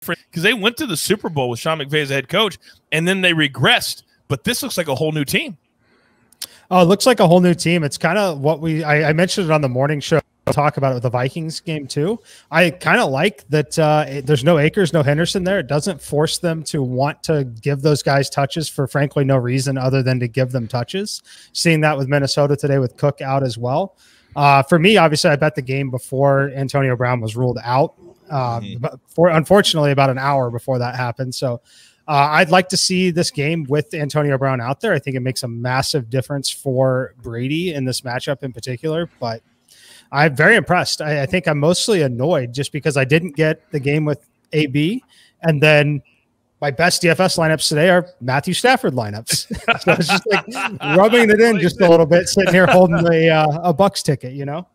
because they went to the Super Bowl with Sean McVay as a head coach, and then they regressed. But this looks like a whole new team. Oh, it looks like a whole new team. It's kind of what I mentioned it on the morning show. I'll talk about it with the Vikings game too. I kind of like that there's no Akers, no Henderson there. It doesn't force them to want to give those guys touches for frankly no reason other than to give them touches. Seeing that with Minnesota today with Cook out as well. For me, obviously, I bet the game before Antonio Brown was ruled out. Unfortunately, about an hour before that happened. So I'd like to see this game with Antonio Brown out there. I think it makes a massive difference for Brady in this matchup in particular. But I'm very impressed. I think I'm mostly annoyed just because I didn't get the game with AB, and then my best DFS lineups today are Matthew Stafford lineups. So it's just like rubbing it in just a little bit, sitting here holding a Bucks ticket, you know?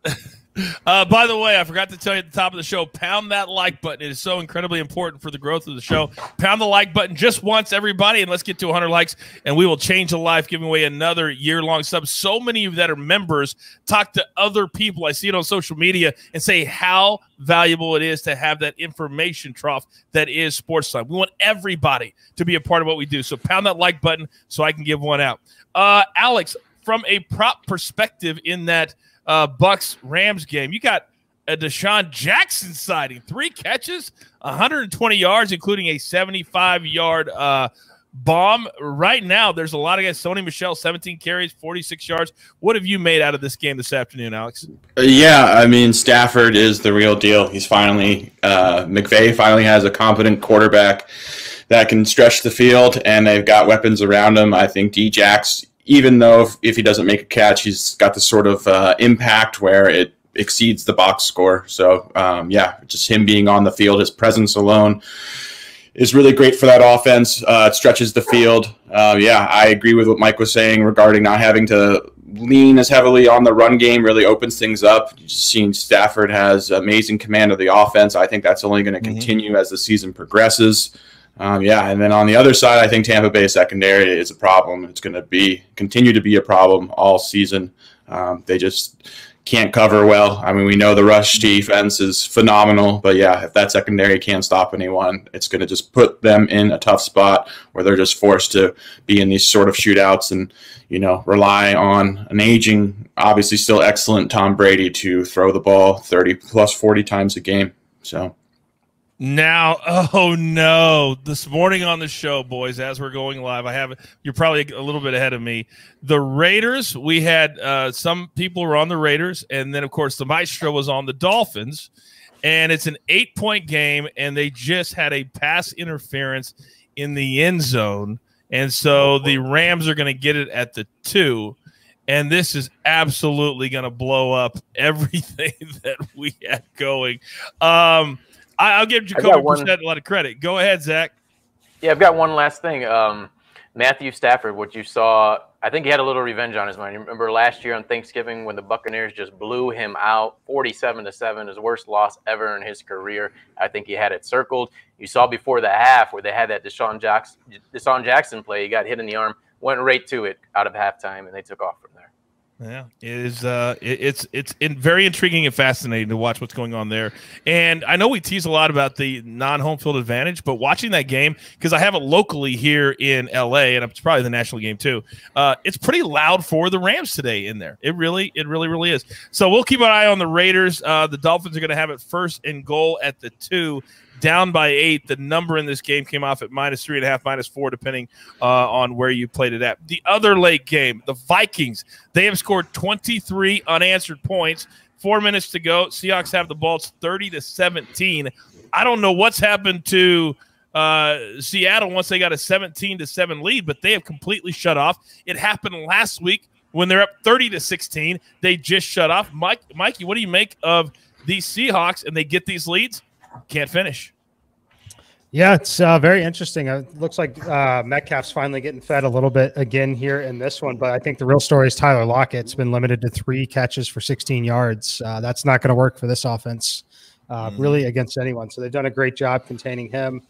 By the way, I forgot to tell you at the top of the show, pound that like button. It is so incredibly important for the growth of the show. Pound the like button just once, everybody, and let's get to 100 likes, and we will change a life, giving away another year-long sub. So many of you that are members talk to other people. I see it on social media and say how valuable it is to have that information trough that is SportsLine. We want everybody to be a part of what we do. So pound that like button so I can give one out. Alex, from a prop perspective in that Bucks-Rams game, you got a Deshaun Jackson sighting. 3 catches, 120 yards, including a 75-yard bomb. Right now, there's a lot of guys. Sony Michel, 17 carries, 46 yards. What have you made out of this game this afternoon, Alex? Yeah, I mean, Stafford is the real deal. He's finally McVay finally has a competent quarterback that can stretch the field, and they've got weapons around him. I think D-Jax, even though if he doesn't make a catch, he's got the sort of impact where it exceeds the box score. So, yeah, just him being on the field, his presence alone is really great for that offense. It stretches the field. Yeah, I agree with what Mike was saying regarding not having to lean as heavily on the run game. Really opens things up. Just seeing Stafford has amazing command of the offense. I think that's only going to continue as the season progresses. Yeah, and then on the other side, I think Tampa Bay secondary is a problem. It's going to continue to be a problem all season. They just can't cover well. I mean, we know the rush defense is phenomenal, but yeah, if that secondary can't stop anyone, it's going to just put them in a tough spot where they're just forced to be in these sort of shootouts and, you know, rely on an aging, obviously still excellent Tom Brady to throw the ball 30 plus 40 times a game. So. Now, oh no, this morning on the show, boys, as we're going live, you're probably a little bit ahead of me. The Raiders, we had some people were on the Raiders, and then, of course, the Maestro was on the Dolphins, and it's an 8-point game, and they just had a pass interference in the end zone, and so the Rams are going to get it at the 2, and this is absolutely going to blow up everything that we had going. I'll give Jacoby Brissett a lot of credit. Go ahead, Zach. Yeah, I've got one last thing. Matthew Stafford, what you saw, I think he had a little revenge on his mind. You remember last year on Thanksgiving when the Buccaneers just blew him out 47-7, his worst loss ever in his career. I think he had it circled. You saw before the half where they had that Deshaun Jackson play. He got hit in the arm, went right to it out of halftime, and they took off from there. Yeah, it's very intriguing and fascinating to watch what's going on there. And I know we tease a lot about the non-home field advantage, but watching that game, because I have it locally here in LA, and it's probably the national game too, it's pretty loud for the Rams today in there. It really is. So we'll keep an eye on the Raiders. The Dolphins are going to have it first and goal at the 2. Down by 8. The number in this game came off at -3.5, -4, depending on where you played it at. The other late game, the Vikings, they have scored 23 unanswered points. 4 minutes to go. Seahawks have the ball. It's 30-17. I don't know what's happened to Seattle once they got a 17-7 lead, but they have completely shut off. It happened last week when they're up 30-16. They just shut off. Mikey, what do you make of these Seahawks and they get these leads? Can't finish. Yeah, it's very interesting. It looks like Metcalf's finally getting fed a little bit again here in this one, but I think the real story is Tyler Lockett's been limited to 3 catches for 16 yards. That's not going to work for this offense, really, against anyone. So they've done a great job containing him.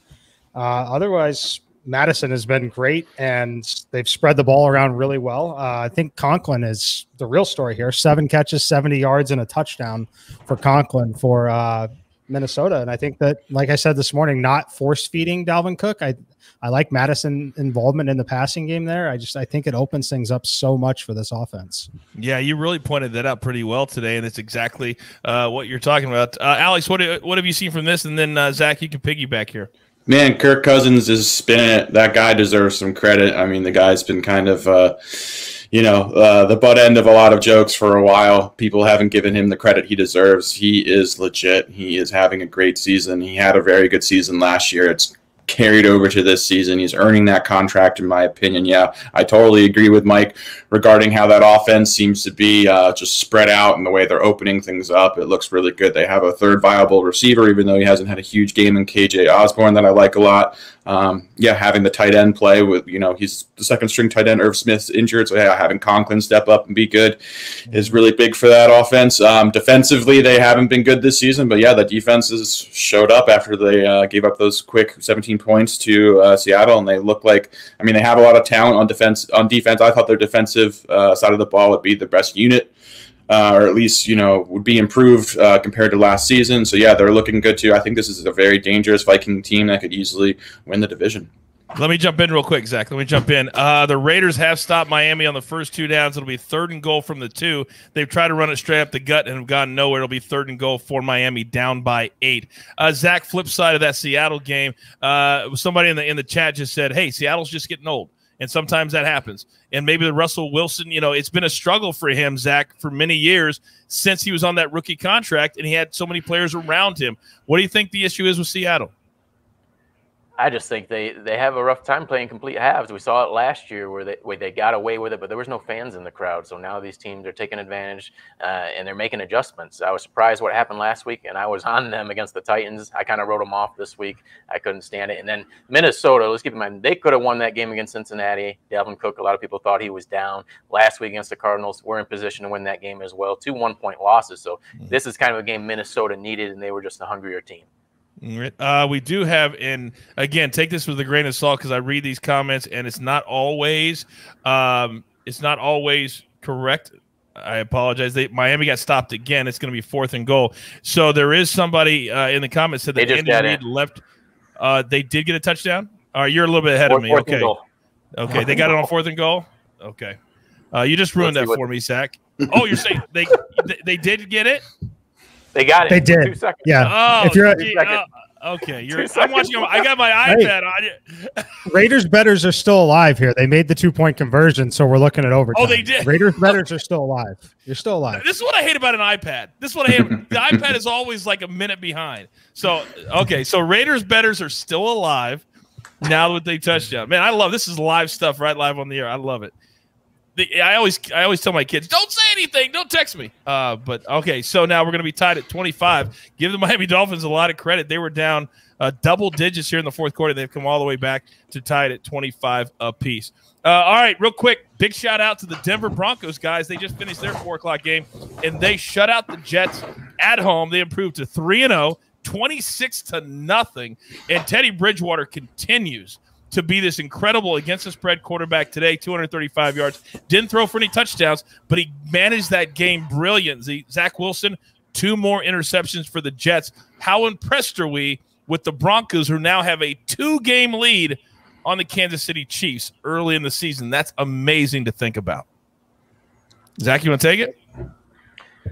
Otherwise, Madison has been great, and they've spread the ball around really well. I think Conklin is the real story here. 7 catches, 70 yards, and a touchdown for Conklin for Minnesota. And I think that, like I said this morning, not force feeding Dalvin Cook. I like Madison involvement in the passing game there. I think it opens things up so much for this offense. Yeah, you really pointed that out pretty well today, and it's exactly what you're talking about. Alex, what have you seen from this? And then, Zach, you can piggyback here. Man, Kirk Cousins is spinning it. That guy deserves some credit. I mean, the guy's been kind of, the butt end of a lot of jokes for a while. People haven't given him the credit he deserves. He is legit. He is having a great season. He had a very good season last year. It's carried over to this season. He's earning that contract, in my opinion. Yeah, I totally agree with Mike regarding how that offense seems to be just spread out and the way they're opening things up. It looks really good. They have a third viable receiver, even though he hasn't had a huge game in KJ Osborne that I like a lot. Having the tight end play with, he's the second string tight end. Irv Smith's injured, so having Conklin step up and be good is really big for that offense. Defensively, they haven't been good this season, but the defense has showed up after they gave up those quick 17 points to Seattle, and they look like, they have a lot of talent on defense. I thought their defensive side of the ball would be the best unit. Or at least, would be improved compared to last season. So, they're looking good, too. I think this is a very dangerous Viking team that could easily win the division. Let me jump in real quick, Zach. The Raiders have stopped Miami on the first 2 downs. It'll be 3rd and goal from the 2. They've tried to run it straight up the gut and have gone nowhere. It'll be 3rd and goal for Miami, down by 8. Zach, flip side of that Seattle game, somebody in the chat just said, hey, Seattle's just getting old. And sometimes that happens. And maybe the Russell Wilson, it's been a struggle for him, Zach, for many years since he was on that rookie contract and he had so many players around him. What do you think the issue is with Seattle? I just think they have a rough time playing complete halves. We saw it last year where they got away with it, but there was no fans in the crowd. So now these teams are taking advantage and they're making adjustments. I was surprised what happened last week, and I was on them against the Titans. I kind of wrote them off this week. I couldn't stand it. And then Minnesota, let's keep in mind, they could have won that game against Cincinnati. Dalvin Cook, a lot of people thought he was down. Last week against the Cardinals, we're in position to win that game as well. 2 one-point losses. So this is kind of a game Minnesota needed, and they were just a hungrier team. We do have, and again, take this with a grain of salt because I read these comments and it's not always correct. I apologize. Miami got stopped again. It's going to be 4th and goal. So there is somebody in the comments said that Andy Reid left. They did get a touchdown. All right, you're a little bit ahead of me. Okay, they got it on 4th and goal. Okay, you just ruined that for me, Zach. Oh, you're saying they did get it? They got it. They did. 2 seconds. Yeah. Oh, if you're okay. I'm watching. I got my iPad on. Raiders bettors are still alive here. They made the 2-point conversion, so we're looking at overtime. Oh, they did. Raiders bettors are still alive. You're still alive. This is what I hate about an iPad. This is what I hate. The iPad is always like a minute behind. So so Raiders bettors are still alive now that they touchdown. Man, I love this. Is live stuff, right? Live on the air. I love it. I always tell my kids, don't say anything, don't text me. But okay, so now we're going to be tied at 25. Give the Miami Dolphins a lot of credit. They were down double digits here in the 4th quarter. They've come all the way back to tied at 25 apiece. All right, real quick, big shout out to the Denver Broncos guys. They just finished their 4 o'clock game and they shut out the Jets at home. They improved to 3-0, 26-0, and Teddy Bridgewater continues to be this incredible against the spread quarterback today, 235 yards. Didn't throw for any touchdowns, but he managed that game brilliantly. Zach Wilson, 2 more interceptions for the Jets. How impressed are we with the Broncos, who now have a 2-game lead on the Kansas City Chiefs early in the season? That's amazing to think about. Zach, you want to take it?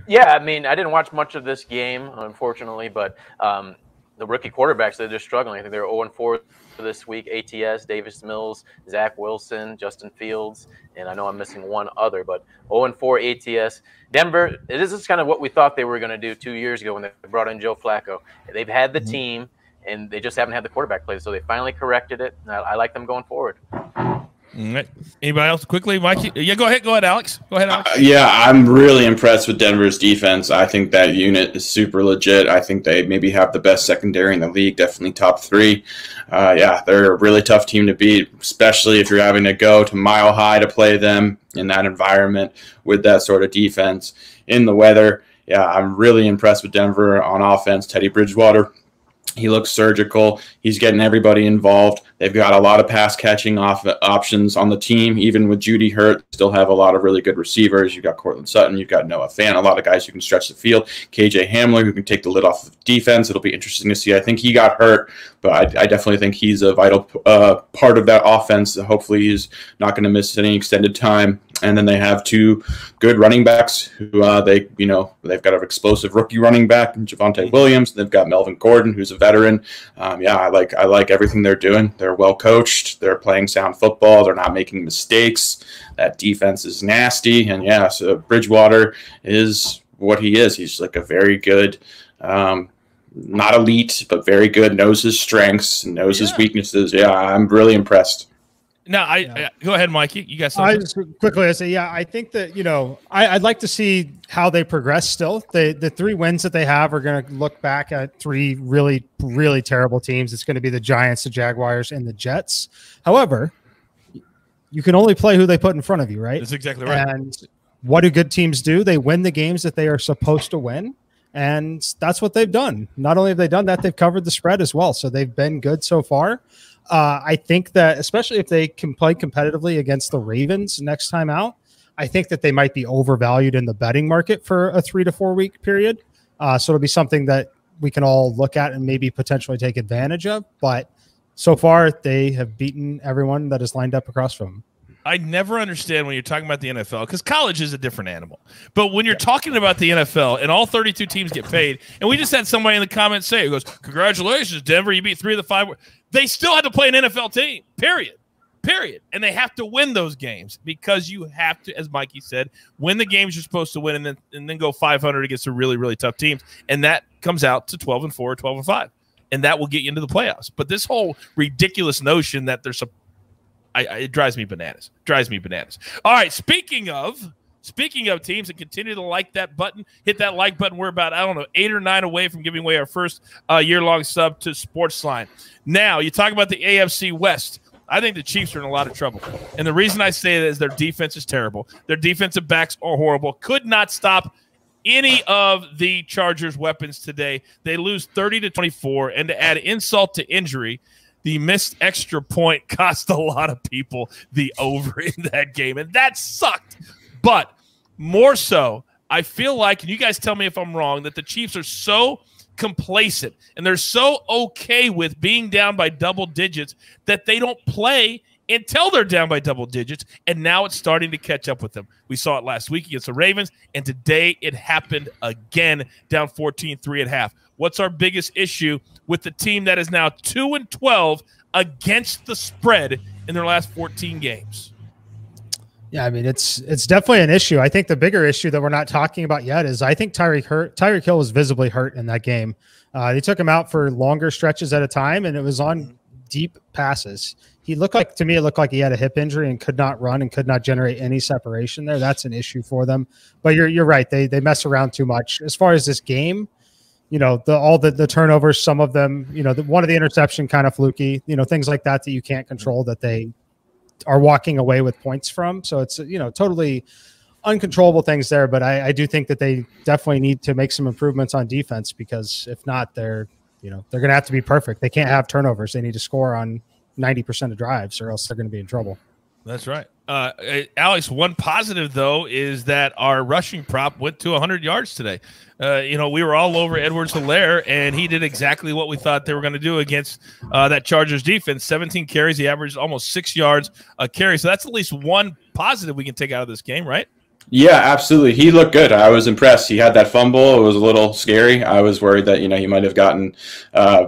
Yeah, I didn't watch much of this game, unfortunately, but the rookie quarterbacks, they're just struggling. I think they're 0-4 this week. ATS, Davis Mills, Zach Wilson, Justin Fields, and I know I'm missing one other, but 0-4 ATS. Denver, this is kind of what we thought they were going to do 2 years ago when they brought in Joe Flacco. They've had the team, and they just haven't had the quarterback play, so they finally corrected it. I like them going forward. All right. Anybody else quickly, Mikey? Yeah, go ahead, Alex. Go ahead, Alex. I'm really impressed with Denver's defense. I think that unit is super legit. I think they maybe have the best secondary in the league, definitely top 3. They're a really tough team to beat, especially if you're having to go to Mile High to play them in that environment with that sort of defense in the weather. I'm really impressed with Denver on offense. Teddy Bridgewater He looks surgical. He's getting everybody involved. They've got a lot of pass catching options on the team. Even with Judy hurt, still have a lot of really good receivers. You've got Cortland Sutton. You've got Noah Fant. A lot of guys who can stretch the field. KJ Hamler, who can take the lid off of defense. It'll be interesting to see. I think he got hurt, but I definitely think he's a vital part of that offense. Hopefully he's not going to miss any extended time. And then they have two good running backs who they've got an explosive rookie running back, Javonte Williams. They've got Melvin Gordon, who's a veteran. I like everything they're doing. They're well coached. They're playing sound football. They're not making mistakes. That defense is nasty. And so Bridgewater is what he is. He's like a very good, not elite, but very good. Knows his strengths, knows his weaknesses. Yeah, I'm really impressed. Now, go ahead, Mikey. You got something? I just quickly say, I think that, I'd like to see how they progress still. The 3 wins that they have are going to look back at 3 really, really terrible teams. It's going to be the Giants, the Jaguars, and the Jets. However, you can only play who they put in front of you, right? That's exactly right. And what do good teams do? They win the games that they are supposed to win. And that's what they've done. Not only have they done that, they've covered the spread as well. So they've been good so far. I think that especially if they can play competitively against the Ravens next time out, I think that they might be overvalued in the betting market for a 3 to 4 week period. So it'll be something that we can all look at and maybe potentially take advantage of. But so far, they have beaten everyone that is lined up across from them. I never understand when you're talking about the NFL, because college is a different animal. But when you're talking about the NFL and all 32 teams get paid, and we just had somebody in the comments say, it goes, "Congratulations, Denver, you beat 3 of the 5. They still had to play an NFL team, period. And they have to win those games because you have to, as Mikey said, win the games you're supposed to win and then go 500 against some really, really tough teams. And that comes out to 12-4, 12-5. And that will get you into the playoffs. But this whole ridiculous notion that there's it drives me bananas. All right, speaking of teams that continue to like that button, hit that like button. We're about, 8 or 9 away from giving away our first year-long sub to SportsLine. Now, you talk about the AFC West. I think the Chiefs are in a lot of trouble. And the reason I say that is their defense is terrible. Their defensive backs are horrible. Could not stop any of the Chargers' weapons today. They lose 30-24, and to add insult to injury, the missed extra point cost a lot of people the over in that game, and that sucked. But more so, I feel like, and you guys tell me if I'm wrong, that the Chiefs are so complacent and they're so okay with being down by double digits that they don't play until they're down by double digits, and now it's starting to catch up with them. We saw it last week against the Ravens, and today it happened again, down 14-3 at half. What's our biggest issue with the team that is now 2-12 against the spread in their last 14 games? Yeah, I mean, it's definitely an issue. I think the bigger issue that we're not talking about yet is I think Tyreek Hill was visibly hurt in that game. They took him out for longer stretches at a time, and it was on deep passes. It looked like he had a hip injury and could not run and could not generate any separation there. That's an issue for them. But you're right. They mess around too much. As far as this game, all the turnovers, some of them, one of the interception kind of fluky, things like that you can't control that they are walking away with points from. So it's, totally uncontrollable things there. But I do think that they definitely need to make some improvements on defense, because if not, they're going to have to be perfect. They can't have turnovers. They need to score on 90% of drives, or else they're going to be in trouble. That's right. Alex, one positive, though, is that our rushing prop went to 100 yards today. We were all over Edwards-Helaire, and he did exactly what we thought they were going to do against that Chargers defense. 17 carries. He averaged almost 6 yards a carry. So that's at least one positive we can take out of this game, right? Yeah, absolutely. He looked good. I was impressed. He had that fumble. It was a little scary. I was worried that, he might have gotten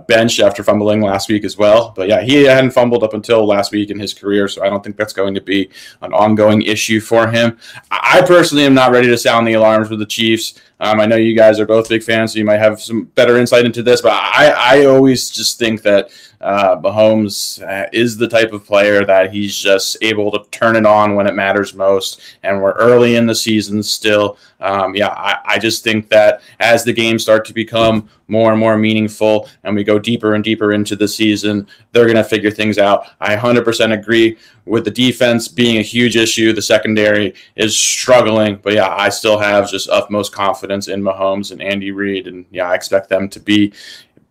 benched after fumbling last week as well. But, yeah, he hadn't fumbled up until last week in his career, so I don't think that's going to be an ongoing issue for him. I personally am not ready to sound the alarms with the Chiefs. I know you guys are both big fans, so you might have some better insight into this, but I always just think that Mahomes is the type of player that he's just able to turn it on when it matters most, and we're early in the season still. I just think that as the games start to become more and more meaningful and we go deeper and deeper into the season, they're going to figure things out. I 100% agree with the defense being a huge issue. The secondary is struggling, but I still have just utmost confidence in Mahomes and Andy Reid, and I expect them to be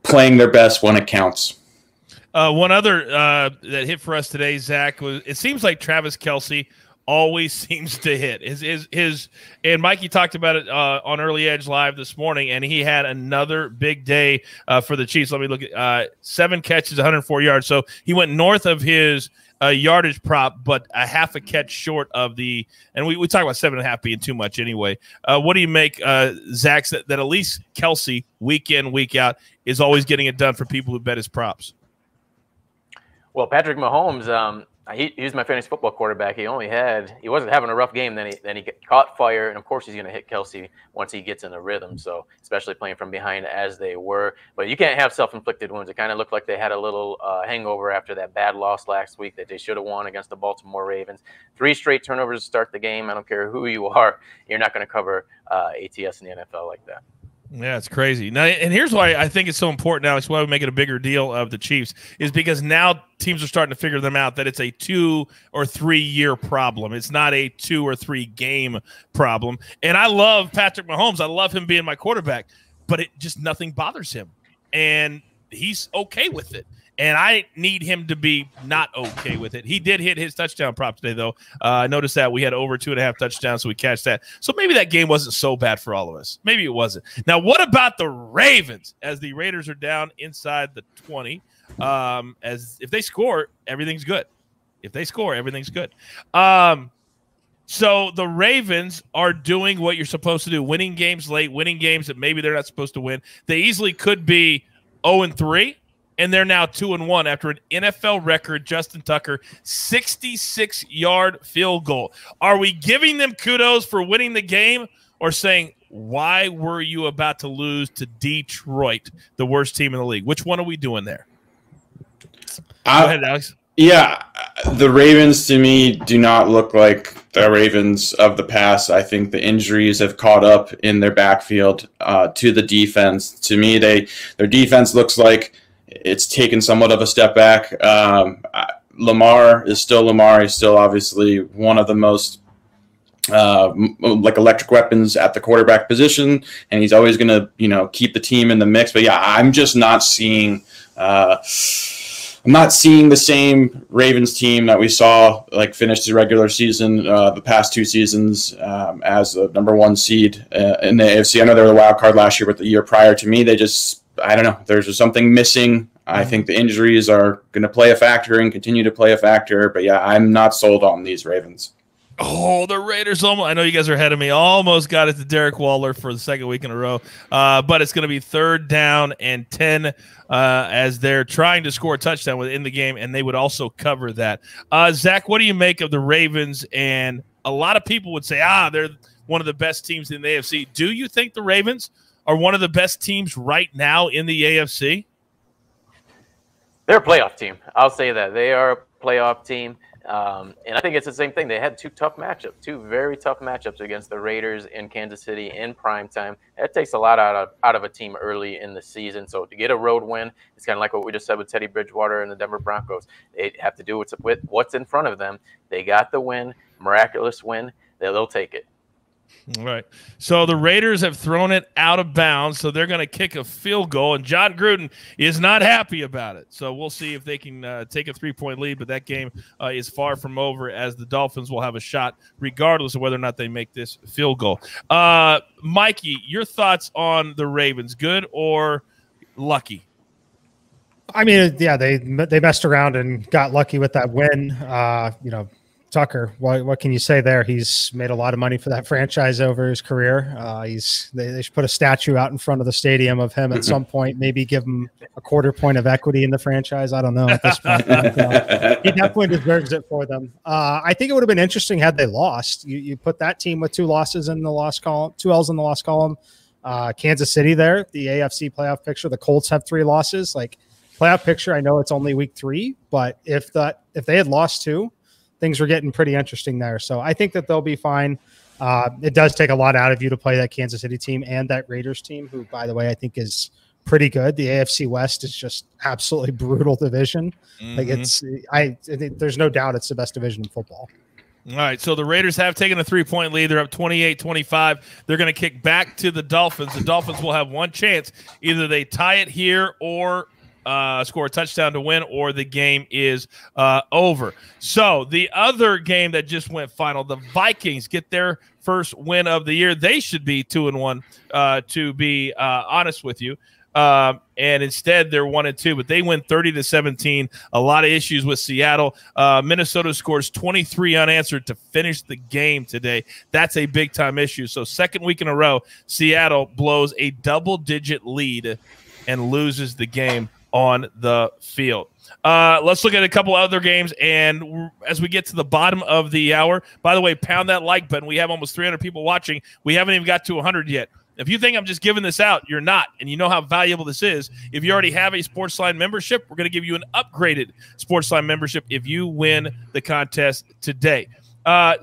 playing their best when it counts. One other that hit for us today, Zach, was it seems like Travis Kelce always seems to hit. His and Mikey talked about it on Early Edge Live this morning, and he had another big day for the Chiefs. Let me look at 7 catches, 104 yards. So he went north of his yardage prop, but a half a catch short of the. And we talk about 7.5 being too much anyway. What do you make, Zach, that at least Kelce week in, week out is always getting it done for people who bet his props? Well, Patrick Mahomes, he was my fantasy football quarterback. He wasn't having a rough game. Then he caught fire, and of course he's going to hit Kelce once he gets in the rhythm. So especially playing from behind as they were, but you can't have self-inflicted wounds. It kind of looked like they had a little hangover after that bad loss last week that they should have won against the Baltimore Ravens. 3 straight turnovers to start the game. I don't care who you are, you're not going to cover ATS in the NFL like that. Yeah, it's crazy. Now, and here's why I think it's so important now. It's why we make it a bigger deal of the Chiefs, is because now teams are starting to figure them out that it's a 2 or 3 year problem. It's not a 2 or 3 game problem. And I love Patrick Mahomes. I love him being my quarterback, but nothing bothers him. And he's okay with it. And I need him to be not okay with it. He did hit his touchdown prop today, though. I noticed that we had over 2.5 touchdowns, so we cashed that. So maybe that game wasn't so bad for all of us. Maybe it wasn't. Now, what about the Ravens? As the Raiders are down inside the 20, as if they score, everything's good. If they score, everything's good. So the Ravens are doing what you're supposed to do, winning games late, winning games that maybe they're not supposed to win. They easily could be 0-3. And they're now 2-1 after an NFL record, Justin Tucker, 66-yard field goal. Are we giving them kudos for winning the game or saying, why were you about to lose to Detroit, the worst team in the league? Which one are we doing there? Go ahead, Alex. Yeah, the Ravens to me do not look like the Ravens of the past. I think the injuries have caught up in their backfield to the defense. To me, their defense looks like it's taken somewhat of a step back. Lamar is still Lamar. He's still obviously one of the most like electric weapons at the quarterback position, and he's always going to keep the team in the mix. But yeah, I'm just not seeing. I'm not seeing the same Ravens team that we saw finish the regular season the past 2 seasons as the #1 seed in the AFC. I know they were the wild card last year, but the year prior to me, I don't know. There's just something missing. I think the injuries are going to play a factor and continue to play a factor. But yeah, I'm not sold on these Ravens. Oh, the Raiders almost. I know you guys are ahead of me. Almost got it to Derek Waller for the 2nd week in a row. But it's going to be 3rd down and 10 as they're trying to score a touchdown within the game, and they would also cover that. Zach, what do you make of the Ravens? And a lot of people would say, they're one of the best teams in the AFC. Do you think the Ravens are one of the best teams right now in the AFC? They're a playoff team. I'll say that. They are a playoff team. And I think it's the same thing. They had 2 very tough matchups against the Raiders in Kansas City in primetime. That takes a lot out of a team early in the season. So to get a road win, it's kind of like what we just said with Teddy Bridgewater and the Denver Broncos. They have to do with what's in front of them. They got the win, miraculous win. They'll take it. All right. So the Raiders have thrown it out of bounds, so they're going to kick a field goal, and John Gruden is not happy about it. So we'll see if they can take a 3-point lead, but that game is far from over as the Dolphins will have a shot regardless of whether or not they make this field goal. Mikey, your thoughts on the Ravens, good or lucky? I mean, yeah, they messed around and got lucky with that win. Tucker, what can you say there? He's made a lot of money for that franchise over his career. They should put a statue out in front of the stadium of him at some point, maybe give him a 1/4 point of equity in the franchise. I don't know at this point. He definitely deserves it for them. I think it would have been interesting had they lost. You put that team with 2 losses in the loss column, 2 L's in the loss column. Kansas City there, the AFC playoff picture. The Colts have 3 losses. Playoff picture, I know it's only week 3, but if they had lost 2, things were getting pretty interesting there. So I think that they'll be fine. It does take a lot out of you to play that Kansas City team and that Raiders team, who, by the way, I think is pretty good. The AFC West is just absolutely brutal division. I think there's no doubt it's the best division in football. All right, so the Raiders have taken a 3-point lead. They're up 28-25. They're going to kick back to the Dolphins. The Dolphins will have one chance. Either they tie it here or score a touchdown to win, or the game is over. So the other game that just went final, the Vikings get their first win of the year. They should be 2-1, to be honest with you. And instead they're 1-2, but they win 30-17. A lot of issues with Seattle. Minnesota scores 23 unanswered to finish the game today. That's a big time issue. So second week in a row, Seattle blows a double-digit lead and loses the game on the field. Let's look at a couple other games, and as we get to the bottom of the hour, by the way, pound that like button. We have almost 300 people watching. We haven't even got to 100 yet. If you think I'm just giving this out, you're not, and you know how valuable this is. If you already have a SportsLine membership, we're going to give you an upgraded SportsLine membership if you win the contest today.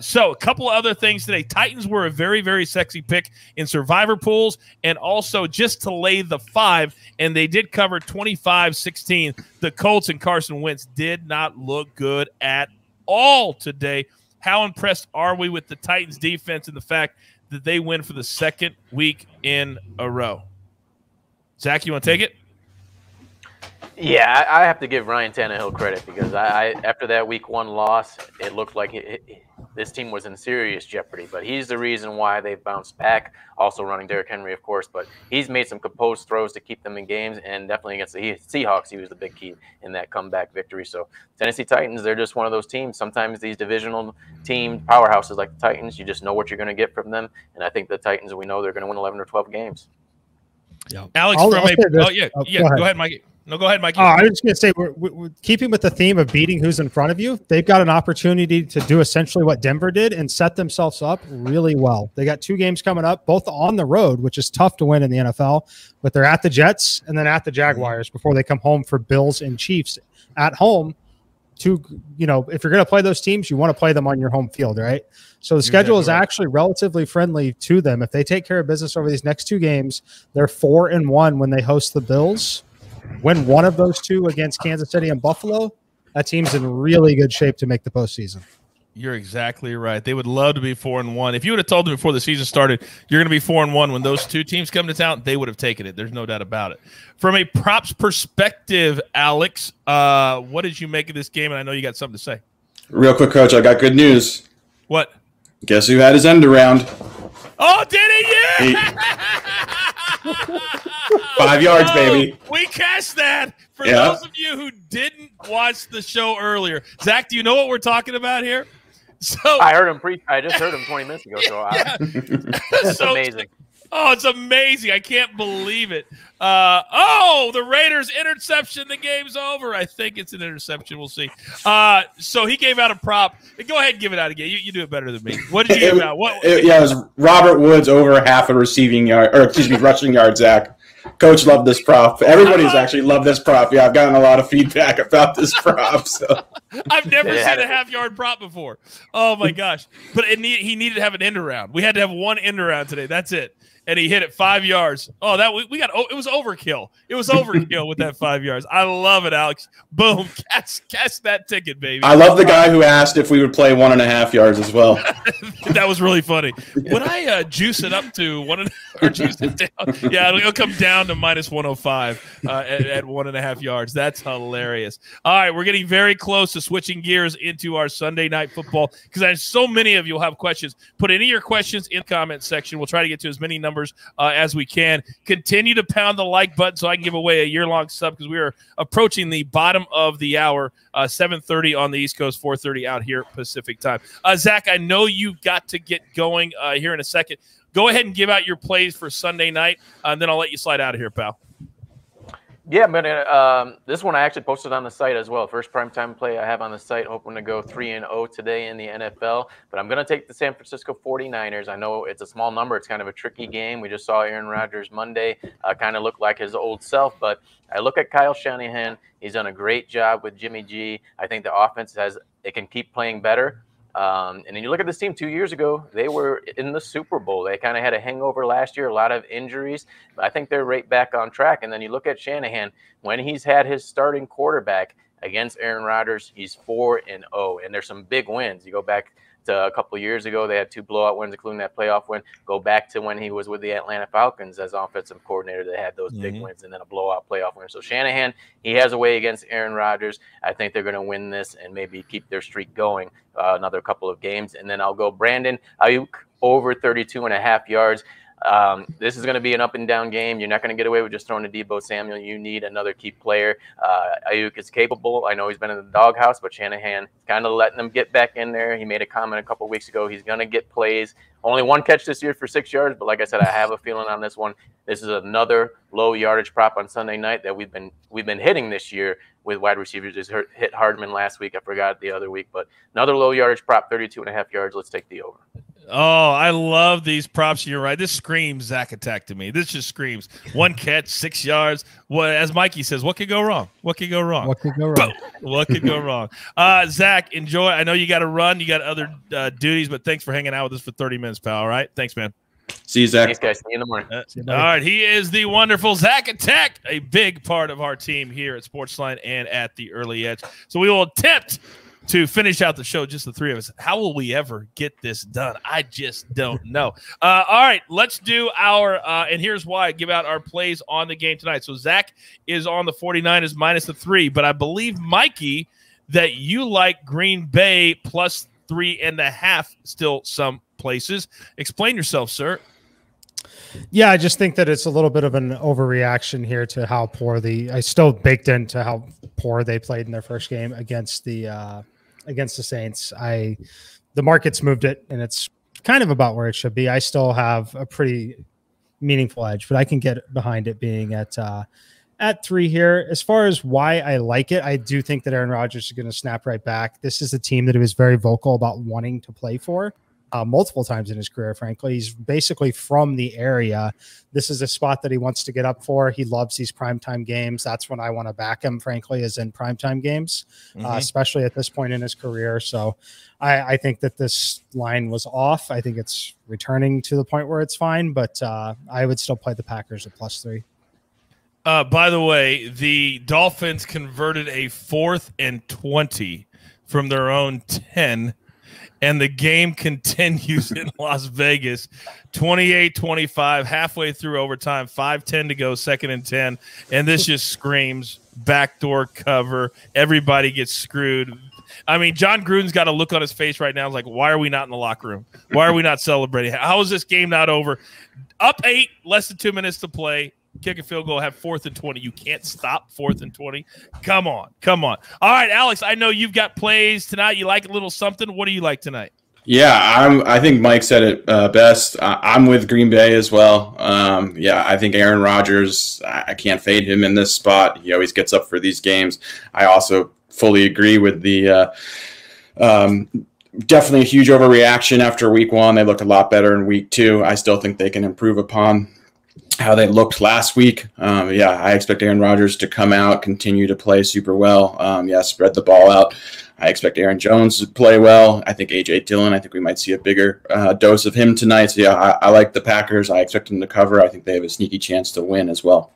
So a couple of other things today. Titans were a very, very sexy pick in survivor pools and also just to lay the 5, and they did cover 25-16. The Colts and Carson Wentz did not look good at all today. How impressed are we with the Titans defense and the fact that they win for the second week in a row? Zach, you want to take it? Yeah, I have to give Ryan Tannehill credit because after that week 1 loss, it looked like this team was in serious jeopardy. But he's the reason why they've bounced back. Also running Derrick Henry, of course, but he's made some composed throws to keep them in games, and definitely against the Seahawks, he was the big key in that comeback victory. So Tennessee Titans, they're just one of those teams. Sometimes these divisional team powerhouses like the Titans, you just know what you're going to get from them. And I think the Titans, we know they're going to win 11 or 12 games. Yeah, Alex, go ahead, Mikey. No, go ahead, Mikey. I was just going to say, we're keeping with the theme of beating who's in front of you. They've got an opportunity to do essentially what Denver did and set themselves up really well. They got 2 games coming up, both on the road, which is tough to win in the NFL, but they're at the Jets and then at the Jaguars before they come home for Bills and Chiefs at home. If you're going to play those teams, you want to play them on your home field, right? So the schedule is actually relatively friendly to them. If they take care of business over these next 2 games, they're 4-1 when they host the Bills. Win one of those 2 against Kansas City and Buffalo, that team's in really good shape to make the postseason. You're exactly right. They would love to be 4-1. If you would have told them before the season started, you're going to be 4-1 when those 2 teams come to town, they would have taken it. There's no doubt about it. From a props perspective, Alex, what did you make of this game? And I know you got something to say. Real quick, Coach, I got good news. What? Guess who had his end around? Oh, did he? Yeah! 5 yards, baby. We cashed that. For those of you who didn't watch the show earlier, Zach, do you know what we're talking about here? So I heard him I just heard him 20 minutes ago. That's amazing. Oh, it's amazing. I can't believe it. The Raiders interception. The game's over. I think it's an interception. We'll see. So he gave out a prop. Go ahead and give it out again. You do it better than me. What did you give out? It was Robert Woods over half a rushing yard, Zach. Coach loved this prop. Everybody's actually loved this prop. Yeah, I've gotten a lot of feedback about this prop. So I've never seen a half-yard prop before. Oh, my gosh. But he needed to have an end around. We had to have one end around today. That's it. And he hit it 5 yards. Oh, it was overkill. It was overkill with that 5 yards. I love it, Alex. Boom. Catch that ticket, baby. I love the guy who asked if we would play 1.5 yards as well. That was really funny. Would I juice it up to or juice it down? Yeah, it'll come down to minus 105 at 1.5 yards. That's hilarious. All right, we're getting very close to switching gears into our Sunday night football because I know so many of you will have questions. Put any of your questions in the comment section. We'll try to get to as many numbers as we can. Continue to pound the like button so I can give away a year-long sub because we are approaching the bottom of the hour, 7:30 on the East Coast, 4:30 out here Pacific time. Zach, I know you've got to get going here in a second. Go ahead and give out your plays for Sunday night, and then I'll let you slide out of here, pal. Yeah, but this one I actually posted on the site as well. First primetime play I have on the site, hoping to go 3-0 today in the NFL. But I'm going to take the San Francisco 49ers. I know it's a small number. It's kind of a tricky game. We just saw Aaron Rodgers Monday kind of look like his old self. But I look at Kyle Shanahan. He's done a great job with Jimmy G. I think the offense it can keep playing better. And then you look at this team 2 years ago, they were in the Super Bowl. They kind of had a hangover last year, a lot of injuries. But I think they're right back on track. And then you look at Shanahan, when he's had his starting quarterback against Aaron Rodgers, he's 4-0. And there's some big wins. You go back a couple of years ago. They had 2 blowout wins, including that playoff win. Go back to when he was with the Atlanta Falcons as offensive coordinator. They had those big wins and then a blowout playoff win. So Shanahan, he has a way against Aaron Rodgers. I think they're going to win this and maybe keep their streak going another couple of games. And then I'll go Brandon Ayuk over 32.5 yards. This is going to be an up and down game. You're not going to get away with just throwing to Deebo Samuel. You need another key player. Ayuk is capable. I know he's been in the doghouse, but Shanahan kind of letting him get back in there. He made a comment a couple of weeks ago. He's going to get plays. Only 1 catch this year for 6 yards, but like I said, I have a feeling on this one. This is another low yardage prop on Sunday night that we've been hitting this year with wide receivers. Just hit Hardman last week. I forgot the other week, but another low yardage prop, 32.5 yards. Let's take the over. Oh, I love these props. You're right. This screams Zach Attack to me. This just screams 1 catch, 6 yards. Well, as Mikey says, what could go wrong? What could go wrong? What could go wrong? What could go wrong? Zach, enjoy. I know you got to run. You got other duties, but thanks for hanging out with us for 30 minutes, pal. All right. Thanks, man. See you, Zach. Thanks, guys. See you in the morning. All right. He is the wonderful Zach Attack, a big part of our team here at SportsLine and at the Early Edge. So we will attempt to finish out the show, just the 3 of us. How will we ever get this done? I just don't know. All right, let's do our and here's why. Give out our plays on the game tonight. So Zach is on the 49ers minus the 3, but I believe, Mikey, that you like Green Bay plus 3.5 still some places. Explain yourself, sir. Yeah, I just think that it's a little bit of an overreaction here to how poor I still baked into how poor they played in their first game against the Saints. The market's moved it, and it's kind of about where it should be. I still have a pretty meaningful edge, but I can get behind it being at 3 here. As far as why I like it, I do think that Aaron Rodgers is going to snap right back. This is a team that he was very vocal about wanting to play for. Multiple times in his career, frankly. He's basically from the area. This is a spot that he wants to get up for. He loves these primetime games. That's when I want to back him, frankly, is in primetime games, especially at this point in his career. So I think that this line was off. I think it's returning to the point where it's fine, but I would still play the Packers at plus 3. By the way, the Dolphins converted a 4th and 20 from their own 10. And the game continues in Las Vegas, 28-25, halfway through overtime, 5:10 to go, 2nd and 10. And this just screams backdoor cover. Everybody gets screwed. I mean, John Gruden's got a look on his face right now. It's like, why are we not in the locker room? Why are we not celebrating? How is this game not over? Up 8, less than 2 minutes to play. Kick a field goal, have 4th and 20. You can't stop 4th and 20. Come on. All right, Alex, I know you've got plays tonight. You like a little something. What do you like tonight? Yeah, I think Mike said it best. I'm with Green Bay as well. I think Aaron Rodgers, I can't fade him in this spot. He always gets up for these games. I also fully agree with the definitely a huge overreaction after week 1. They looked a lot better in week 2. I still think they can improve upon how they looked last week. I expect Aaron Rodgers to come out, continue to play super well. Spread the ball out. I expect Aaron Jones to play well. I think A.J. Dillon, I think we might see a bigger dose of him tonight. So, I like the Packers. I expect them to cover. I think they have a sneaky chance to win as well.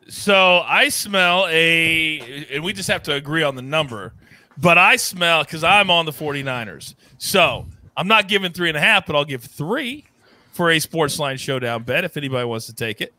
So I smell and we just have to agree on the number, but I smell, because I'm on the 49ers. So I'm not giving 3.5, but I'll give 3. For a SportsLine showdown bet, if anybody wants to take it.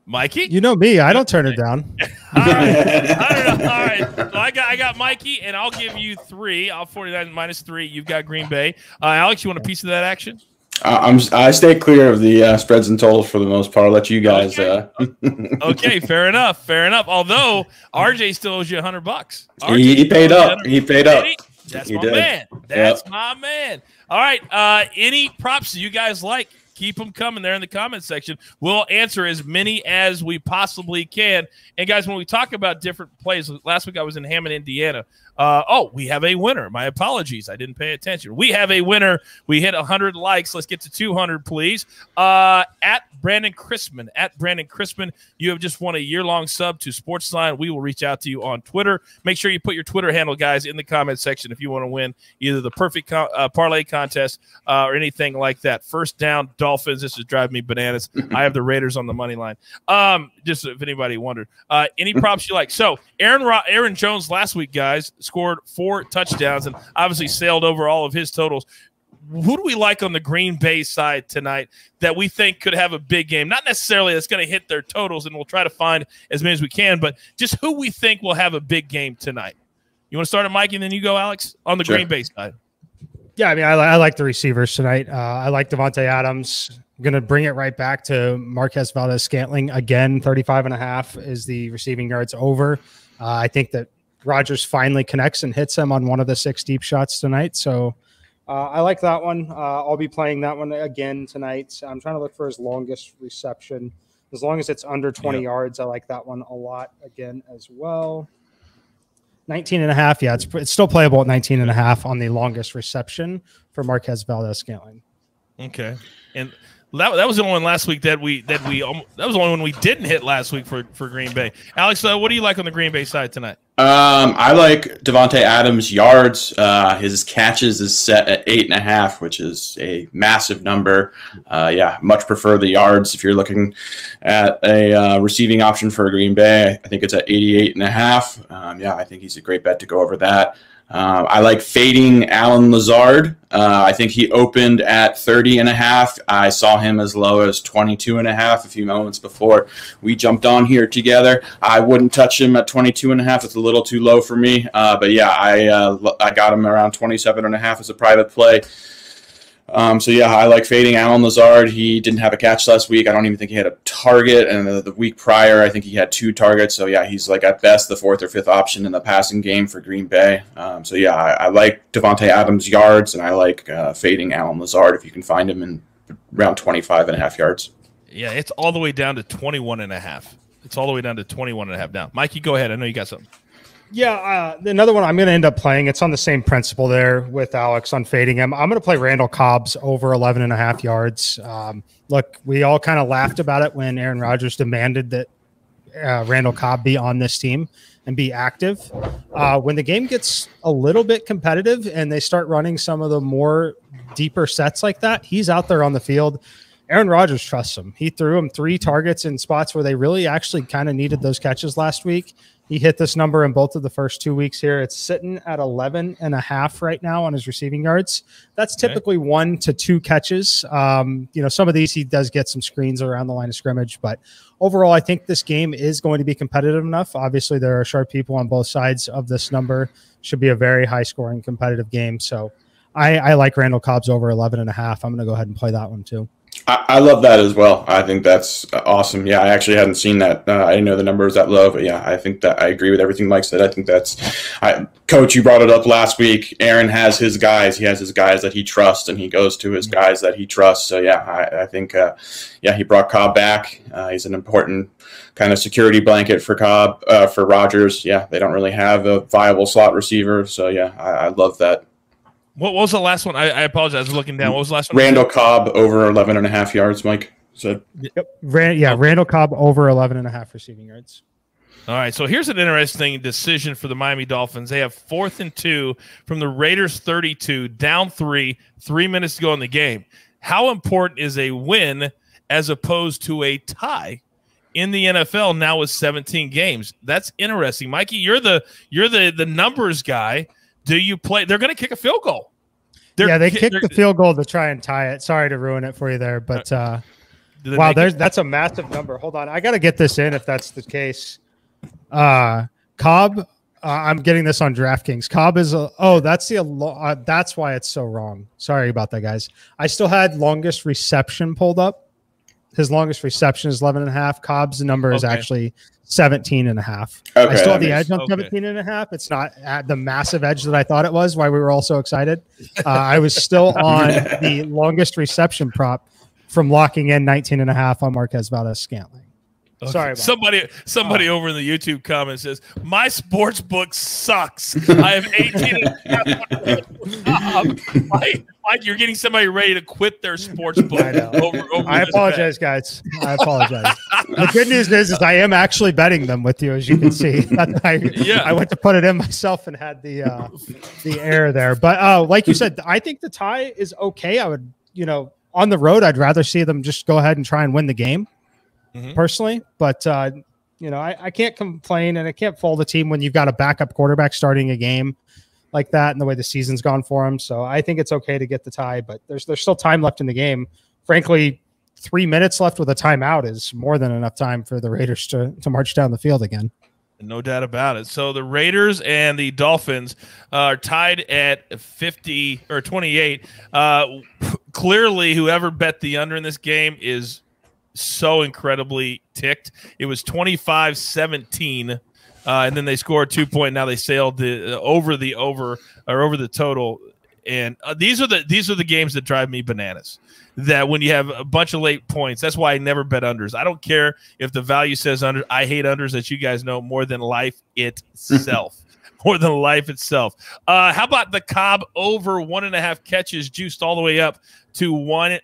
Mikey? You know me. I don't turn it down. All right. I don't know. All right. So I got Mikey, and I'll give you 3. I'll 49 minus 3. You've got Green Bay. Alex, you want a piece of that action? I stay clear of the spreads and totals for the most part. I'll let you guys. Okay, fair enough. Although RJ still owes you $100. He paid up. He paid up. That's my man. That's my man. All right. Any props you guys like? Keep them coming there in the comment section. We'll answer as many as we possibly can. And, guys, when we talk about different plays, last week I was in Hammond, Indiana. We have a winner. My apologies. I didn't pay attention. We have a winner. We hit 100 likes. Let's get to 200, please. At Brandon Crispin, you have just won a year-long sub to SportsLine. We will reach out to you on Twitter. Make sure you put your Twitter handle, guys, in the comment section if you want to win either the perfect parlay contest or anything like that. First down Dolphins. This is driving me bananas. I have the Raiders on the money line. Just if anybody wondered. Any props you like? So Aaron Jones last week, guys, scored 4 touchdowns and obviously sailed over all of his totals. Who do we like on the Green Bay side tonight that we think could have a big game? Not necessarily that's going to hit their totals, and we'll try to find as many as we can, but just who we think will have a big game tonight. You want to start at Mike, and then you go, Alex, on the Green Bay side? Yeah, I mean, I like the receivers tonight. I like Devontae Adams. I'm going to bring it right back to Marquez Valdez-Scantling. Again, 35.5 is the receiving yards over. I think that Rodgers finally connects and hits him on one of the 6 deep shots tonight, so I like that one. I'll be playing that one again tonight. I'm trying to look for his longest reception. As long as it's under 20 yards, I like that one a lot again as well. 19.5. Yeah, it's still playable at 19.5 on the longest reception for Marquez Valdez-Scantling. Okay. And that was the only one last week that was the only one we didn't hit last week for Green Bay. Alex, what do you like on the Green Bay side tonight? I like Devontae Adams' yards. His catches is set at 8.5, which is a massive number. Much prefer the yards if you're looking at a receiving option for Green Bay. I think it's at 88.5. I think he's a great bet to go over that. I like fading Allen Lazard. I think he opened at 30.5. I saw him as low as 22.5 a few moments before we jumped on here together. I wouldn't touch him at 22.5. It's a little too low for me. I got him around 27.5 as a private play. I like fading Allen Lazard. He didn't have a catch last week. I don't even think he had a target. And the week prior, I think he had 2 targets. So, he's like at best the 4th or 5th option in the passing game for Green Bay. I like Devontae Adams' yards, and I like fading Allen Lazard if you can find him in around 25.5 yards. Yeah, it's all the way down to 21.5. It's all the way down to 21.5 now. Mikey, go ahead. I know you got something. Yeah, another one I'm going to end up playing. It's on the same principle there with Alex on fading him. I'm going to play Randall Cobb's over 11.5 yards. Look, we all kind of laughed about it when Aaron Rodgers demanded that Randall Cobb be on this team and be active. When the game gets a little bit competitive and they start running some of the more deeper sets like that, he's out there on the field. Aaron Rodgers trusts him. He threw him 3 targets in spots where they really actually kind of needed those catches last week. He hit this number in both of the first 2 weeks here. It's sitting at 11.5 right now on his receiving yards. That's typically 1 to 2 catches. Some of these he does get some screens around the line of scrimmage, but overall, I think this game is going to be competitive enough. Obviously, there are sharp people on both sides of this number. Should be a very high-scoring, competitive game. So I like Randall Cobb's over 11.5. I'm going to go ahead and play that one too. I love that as well. I think that's awesome. Yeah, I actually hadn't seen that. I didn't know the number was that low, but I think that I agree with everything Mike said. I think Coach, you brought it up last week. Aaron has his guys. He has his guys that he trusts, and he goes to his guys that he trusts. So, I think, he brought Cobb back. He's an important kind of security blanket for Cobb, for Rodgers. Yeah, they don't really have a viable slot receiver. So, I love that. What was the last one? I apologize. I was looking down. What was the last one? Randall Cobb over 11.5 yards, Mike said. Yep. Randall Cobb over 11.5 receiving yards. All right, so here's an interesting decision for the Miami Dolphins. They have 4th and 2 from the Raiders 32, down 3 minutes to go in the game. How important is a win as opposed to a tie in the NFL now with 17 games? That's interesting. Mikey, you're the numbers guy. Do you play? They're going to kick a field goal. They kicked the field goal to try and tie it. Sorry to ruin it for you there, but wow, that's a massive number. Hold on, I got to get this in if that's the case. Cobb, I'm getting this on DraftKings. Cobb is that's why it's so wrong. Sorry about that, guys. I still had longest reception pulled up. His longest reception is 11.5. Cobb's number is actually 17.5. I still have the edge on 17.5. It's not at the massive edge that I thought it was, why we were all so excited. I was still on the longest reception prop from locking in 19.5 on Marquez Valdez-Scantling. Okay. Sorry about somebody over in the YouTube comment says, my sports book sucks. I have 18.5. Mike, you're getting somebody ready to quit their sporch book. I know. I apologize, guys. I apologize. The good news is I am actually betting them with you, as you can see. I went to put it in myself and had the error there. But like you said, I think the tie is okay. I would, On the road, I'd rather see them just go ahead and try and win the game personally. But, I can't complain and I can't fault the team when you've got a backup quarterback starting a game like that and the way the season's gone for him. So I think it's okay to get the tie, but there's still time left in the game. Frankly, 3 minutes left with a timeout is more than enough time for the Raiders to march down the field again. No doubt about it. So the Raiders and the Dolphins are tied at 50 or 28. Clearly, whoever bet the under in this game is so incredibly ticked. It was 25-17, and then they scored 2 point. Now they sailed over the total. And these are the games that drive me bananas. That when you have a bunch of late points, that's why I never bet unders. I don't care if the value says under. I hate unders, as you guys know, more than life itself. More than life itself. How about the Cobb over 1.5 catches, juiced all the way up to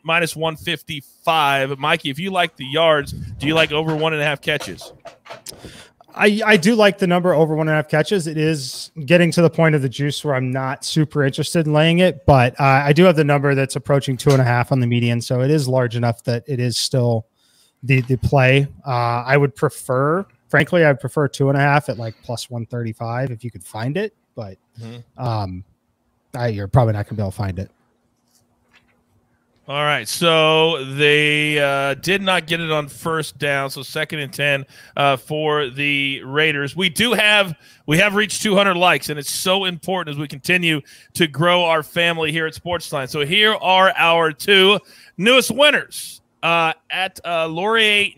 minus 155? Mikey, if you like the yards, do you like over 1.5 catches? I do like the number over 1.5 catches. It is getting to the point of the juice where I'm not super interested in laying it, but I do have the number that's approaching 2.5 on the median. So it is large enough that it is still the play. I would prefer, frankly, I'd prefer 2.5 at like plus 135 if you could find it, but you're probably not going to be able to find it. All right, so they did not get it on first down, so 2nd and 10 for the Raiders. We have reached 200 likes, and it's so important as we continue to grow our family here at SportsLine. So here are our 2 newest winners at Laurier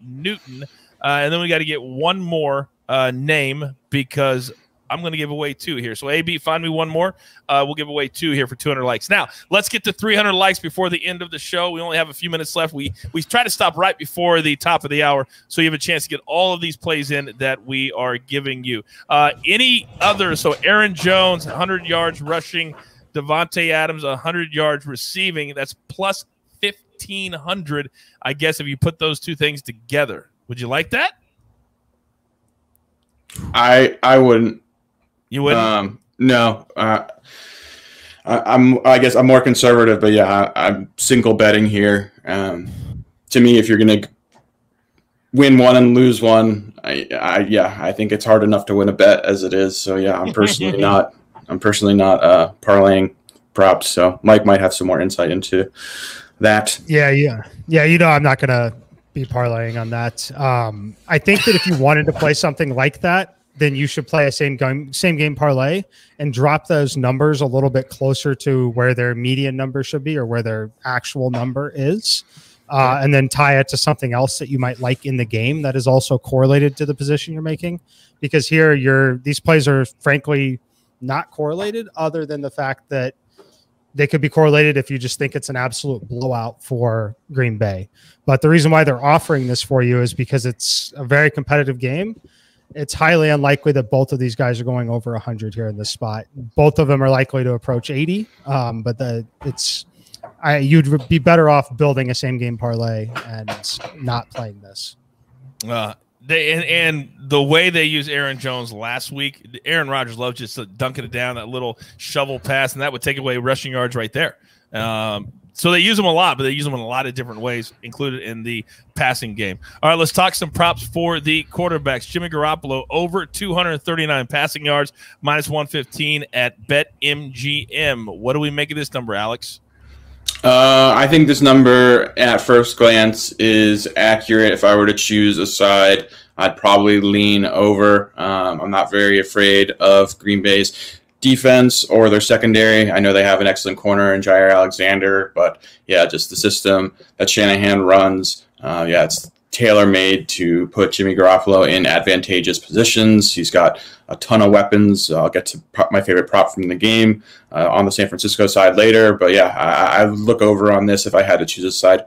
Newton, and then we got to get one more name because I'm going to give away 2 here. So, AB, find me one more. We'll give away 2 here for 200 likes. Now, let's get to 300 likes before the end of the show. We only have a few minutes left. We try to stop right before the top of the hour, so you have a chance to get all of these plays in that we are giving you. Any others? So, Aaron Jones, 100 yards rushing. Devontae Adams, 100 yards receiving. That's plus 1,500, I guess, if you put those 2 things together. Would you like that? I wouldn't. You wouldn't? No. I guess I'm more conservative, but yeah, I'm single betting here. To me, if you're going to win one and lose one, I think it's hard enough to win a bet as it is. So yeah, I'm personally not parlaying props. So Mike might have some more insight into that. Yeah. I'm not going to be parlaying on that. I think that if you wanted to play something like that, then you should play a same game parlay and drop those numbers a little bit closer to where their median number should be or where their actual number is. And then tie it to something else that you might like in the game that is also correlated to the position you're making. Because here these plays are frankly not correlated, other than the fact that they could be correlated if you just think it's an absolute blowout for Green Bay. But the reason why they're offering this for you is because it's a very competitive game. It's highly unlikely that both of these guys are going over 100 here in this spot. Both of them are likely to approach 80, but you'd be better off building a same game parlay and not playing this. And the way they used Aaron Jones last week, Aaron Rodgers loved just dunking it down, that little shovel pass, and that would take away rushing yards right there. So they use them a lot, but they use them in a lot of different ways, included in the passing game. All right, let's talk some props for the quarterbacks. Jimmy Garoppolo over 239 passing yards, minus 115 at BetMGM. What do we make of this number, Alex? I think this number at first glance is accurate. If I were to choose a side, I'd probably lean over. I'm not very afraid of Green Bay's defense or their secondary. I know they have an excellent corner in Jair Alexander, but yeah, just the system that Shanahan runs. It's tailor-made to put Jimmy Garoppolo in advantageous positions. He's got a ton of weapons. I'll get to my favorite prop from the game on the San Francisco side later. But yeah, I would look over on this if I had to choose a side.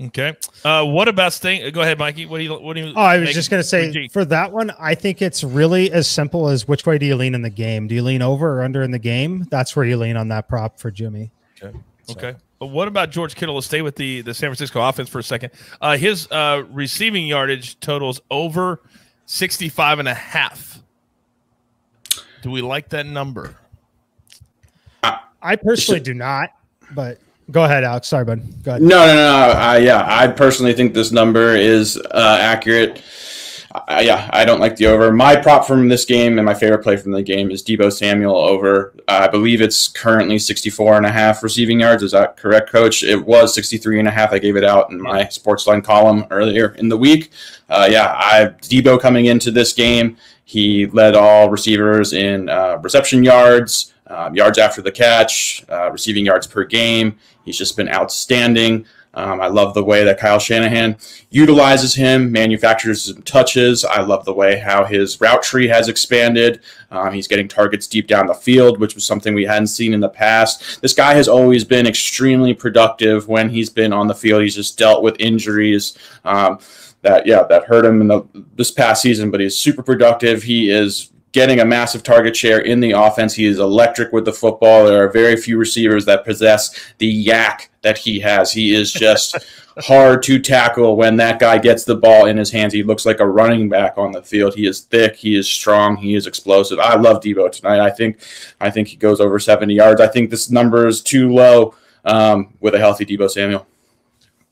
Okay. What about staying? Go ahead, Mikey. What do you? Oh, I was just going to say for that one, I think it's really as simple as which way do you lean in the game? Do you lean over or under in the game? That's where you lean on that prop for Jimmy. Okay. Okay. But what about George Kittle? Let's stay with the San Francisco offense for a second. His receiving yardage totals over 65.5. Do we like that number? I personally do not. but go ahead, Alex. Sorry, bud. Go ahead. No. I personally think this number is accurate. I don't like the over. My prop from this game and my favorite play from the game is Deebo Samuel over. I believe it's currently 64.5 receiving yards. Is that correct, Coach? It was 63.5. I gave it out in my SportsLine column earlier in the week. Deebo coming into this game, he led all receivers in reception yards, yards after the catch, receiving yards per game. He's just been outstanding. I love the way that Kyle Shanahan utilizes him, manufactures some touches. I love the way how his route tree has expanded. He's getting targets deep down the field, which was something we hadn't seen in the past. This guy has always been extremely productive when he's been on the field. He's just dealt with injuries that hurt him in this past season, but he's super productive. He is getting a massive target share in the offense. He is electric with the football. There are very few receivers that possess the yak that he has. He is just hard to tackle when that guy gets the ball in his hands. He looks like a running back on the field. He is thick. He is strong. He is explosive. I love Deebo tonight. I think he goes over 70 yards. I think this number is too low with a healthy Deebo Samuel.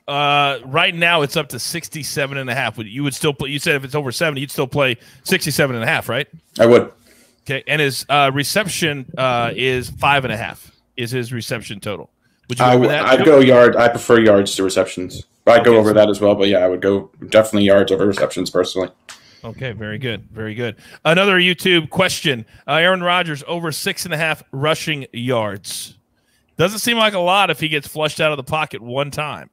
Right now it's up to 67.5. You would still play. You said if it's over 70, you'd still play 67.5, right? I would. Okay, and his reception is 5.5. Is his reception total? Would you go over that? I'd go yard. I prefer yards to receptions. I'd go over that as well. But yeah, I would go definitely yards over receptions personally. Okay, very good, very good. Another YouTube question: Aaron Rodgers over 6.5 rushing yards. Doesn't seem like a lot if he gets flushed out of the pocket one time.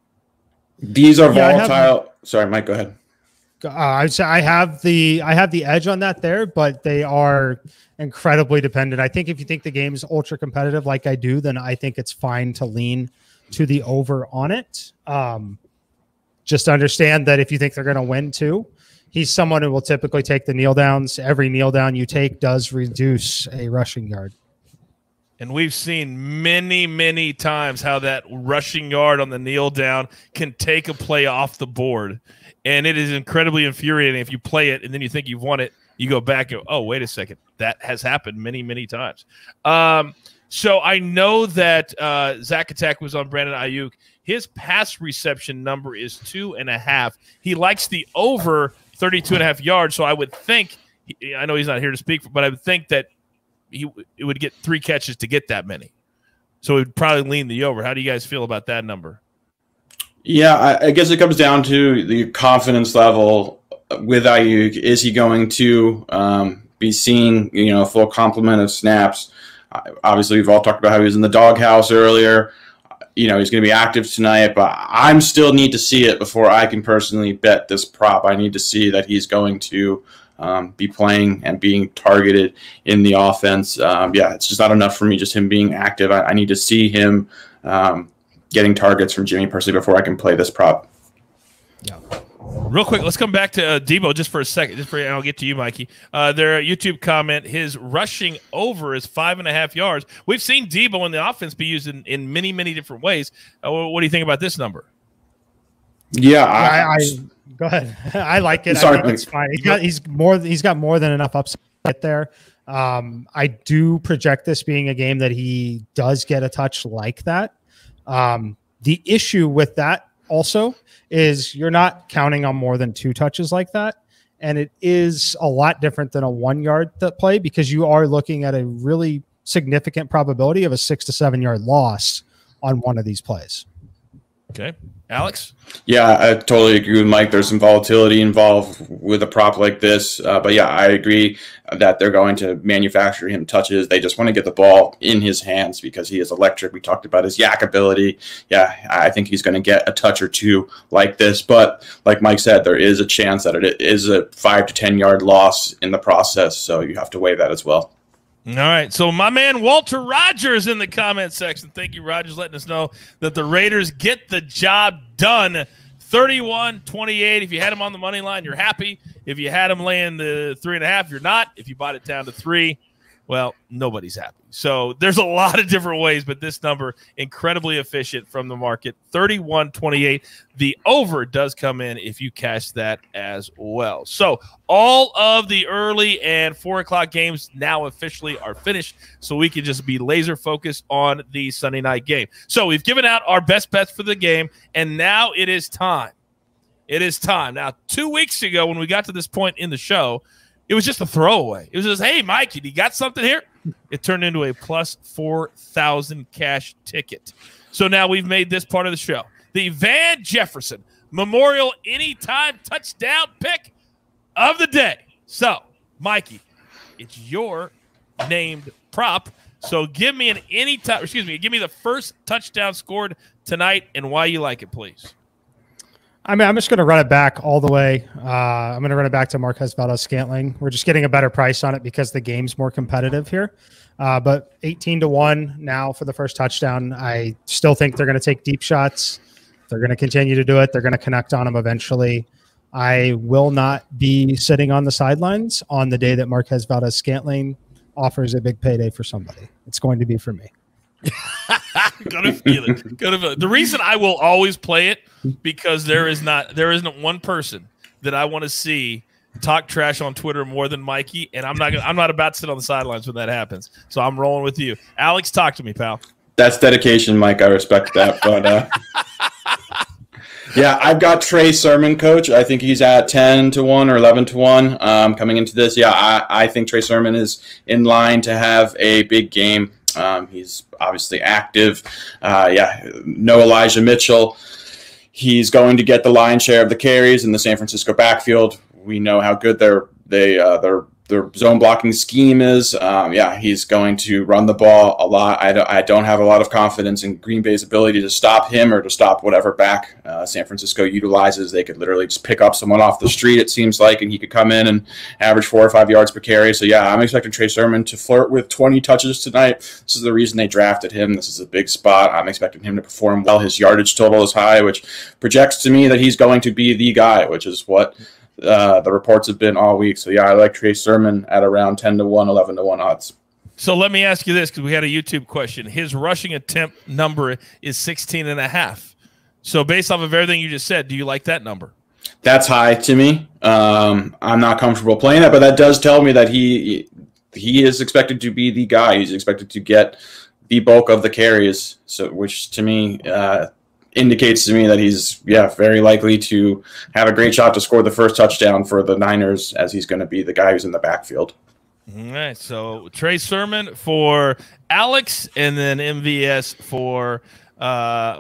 These are volatile. Sorry, Mike, go ahead. I'd say I have the edge on that there, but they are incredibly dependent. I think if you think the game is ultra competitive like I do, then I think it's fine to lean to the over on it. Just understand that if you think they're going to win too, he's someone who will typically take the kneel downs. Every kneel down you take does reduce a rushing yard. And we've seen many, many times how that rushing yard on the kneel down can take a play off the board. And it is incredibly infuriating if you play it and then you think you've won it. You go back and go, oh, wait a second. That has happened many, many times. So I know that Zach Attack was on Brandon Ayuk. His pass reception number is 2.5. He likes the over 32.5 yards. So I would think, I know he's not here to speak, but I would think that it would get 3 catches to get that many. So it would probably lean the over. How do you guys feel about that number? Yeah, I guess it comes down to the confidence level with Ayuk. Is he going to be seeing, full complement of snaps? Obviously, we've all talked about how he was in the doghouse earlier. He's going to be active tonight, but I still need to see it before I can personally bet this prop. I need to see that he's going to be playing and being targeted in the offense. It's just not enough for me, just him being active. I need to see him getting targets from Jimmy personally before I can play this prop. Yeah. Real quick, let's come back to Deebo just for a second. And I'll get to you, Mikey. Their YouTube comment, his rushing over is 5.5 yards. We've seen Deebo in the offense be used in many, many different ways. What do you think about this number? Yeah, I go ahead. I like it. Sorry, I think it's fine. He's got more than enough upside there. I do project this being a game that he does get a touch like that. The issue with that also is you're not counting on more than 2 touches like that. And it is a lot different than a 1 yard play because you are looking at a really significant probability of a 6 to 7 yard loss on one of these plays. Okay. Alex? Yeah, I totally agree with Mike. There's some volatility involved with a prop like this. But yeah, I agree that they're going to manufacture him touches. They just want to get the ball in his hands because he is electric. We talked about his yak ability. Yeah, I think he's going to get a touch or 2 like this. But like Mike said, there is a chance that it is a 5 to 10 yard loss in the process. So you have to weigh that as well. All right, so my man Walter Rogers in the comment section. Thank you, Rogers, letting us know that the Raiders get the job done. 31-28. If you had him on the money line, you're happy. If you had him laying the 3.5, you're not. If you bought it down to 3, Well, nobody's happy. So there's a lot of different ways, but this number, incredibly efficient from the market, 31-28. The over does come in if you cash that as well. So all of the early and 4 o'clock games now officially are finished, so we can just be laser focused on the Sunday night game. So we've given out our best bets for the game, and now it is time. It is time. Now, 2 weeks ago when we got to this point in the show, it was just a throwaway. It was just, hey, Mikey, you got something here? It turned into a plus 4,000 cash ticket. So now we've made this part of the show. The Van Jefferson Memorial Anytime Touchdown pick of the day. So, Mikey, it's your named prop. So give me give me the first touchdown scored tonight and why you like it, please. I mean, I'm just going to run it back all the way. I'm going to run it back to Marquez Valdes-Scantling. We're just getting a better price on it because the game's more competitive here. But 18-1 now for the first touchdown. I still think they're going to take deep shots. They're going to continue to do it. They're going to connect on them eventually. I will not be sitting on the sidelines on the day that Marquez Valdes-Scantling offers a big payday for somebody. It's going to be for me. Gonna feel it. The reason I will always play it because there isn't one person that I want to see talk trash on Twitter more than Mikey, and I'm not about to sit on the sidelines when that happens. So I'm rolling with you. Alex, talk to me, pal. That's dedication, Mike. I respect that, but yeah, I've got Trey Sermon, coach. I think he's at 10-1 or 11-1 coming into this. Yeah, I think Trey Sermon is in line to have a big game. He's obviously active. No Elijah Mitchell. He's going to get the lion's share of the carries in the San Francisco backfield. We know how good their zone blocking scheme is. He's going to run the ball a lot. I don't have a lot of confidence in Green Bay's ability to stop him or to stop whatever back San Francisco utilizes. They could literally just pick up someone off the street, it seems like, and he could come in and average 4 or 5 yards per carry. So, yeah, I'm expecting Trey Sermon to flirt with 20 touches tonight. This is the reason they drafted him. This is a big spot. I'm expecting him to perform well. His yardage total is high, which projects to me that he's going to be the guy, which is what the reports have been all week. So, yeah, I like Trey Sermon at around 10-1, 11-1 odds. So let me ask you this, because we had a YouTube question. His rushing attempt number is 16.5. So based off of everything you just said, do you like that number? That's high to me. I'm not comfortable playing that, but that does tell me that he is expected to be the guy. He's expected to get the bulk of the carries, so which to me indicates to me that he's very likely to have a great shot to score the first touchdown for the Niners, as he's going to be the guy who's in the backfield. All right, so Trey Sermon for Alex, and then MVS for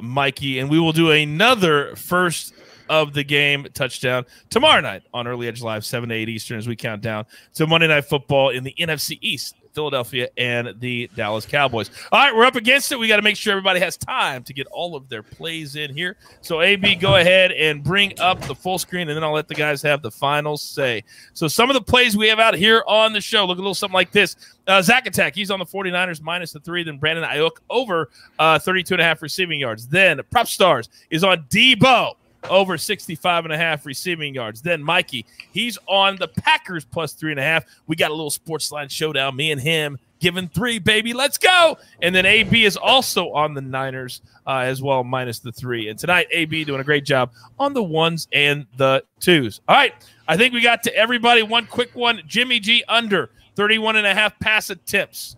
Mikey, and we will do another first of the game touchdown tomorrow night on Early Edge Live, 7 to 8 Eastern, as we count down to Monday Night Football in the NFC East, Philadelphia and the Dallas Cowboys. All right, we're up against it. We got to make sure everybody has time to get all of their plays in here. So, AB, go ahead and bring up the full screen, and then I'll let the guys have the final say. So, some of the plays we have out here on the show look a little something like this. Zach Attack, he's on the 49ers minus the 3. Then Brandon Ayuk over 32.5 receiving yards. Then Prop Stars is on Debo over 65.5 receiving yards. Then Mikey, he's on the Packers plus 3.5. We got a little SportsLine showdown, me and him giving 3, baby. Let's go. And then AB is also on the Niners as well, minus the 3. And tonight, AB doing a great job on the 1s and the 2s. All right, I think we got to everybody. One quick one. Jimmy G under 31.5 pass attempts.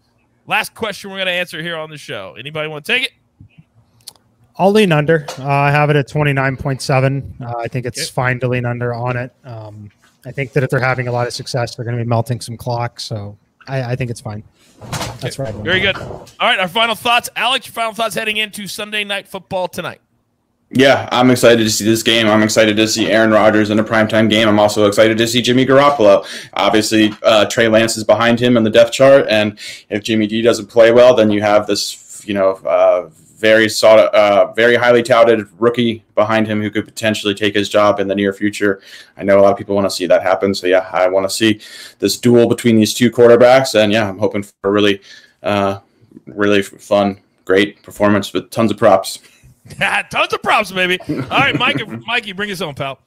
Last question we're going to answer here on the show. Anybody want to take it? I'll lean under. I have it at 29.7. I think it's fine to lean under on it. I think that if they're having a lot of success, they're going to be melting some clock. So I think it's fine. That's right. Very good. All right, our final thoughts. Alex, your final thoughts heading into Sunday Night Football tonight. Yeah, I'm excited to see this game. I'm excited to see Aaron Rodgers in a primetime game. I'm also excited to see Jimmy Garoppolo. Obviously, Trey Lance is behind him in the depth chart, and if Jimmy G doesn't play well, then you have this, very highly touted rookie behind him who could potentially take his job in the near future. I know a lot of people want to see that happen. So, yeah, I want to see this duel between these two quarterbacks. And, yeah, I'm hoping for a really, really fun, great performance with tons of props. Tons of props, baby. All right, Mikey, bring us on, pal.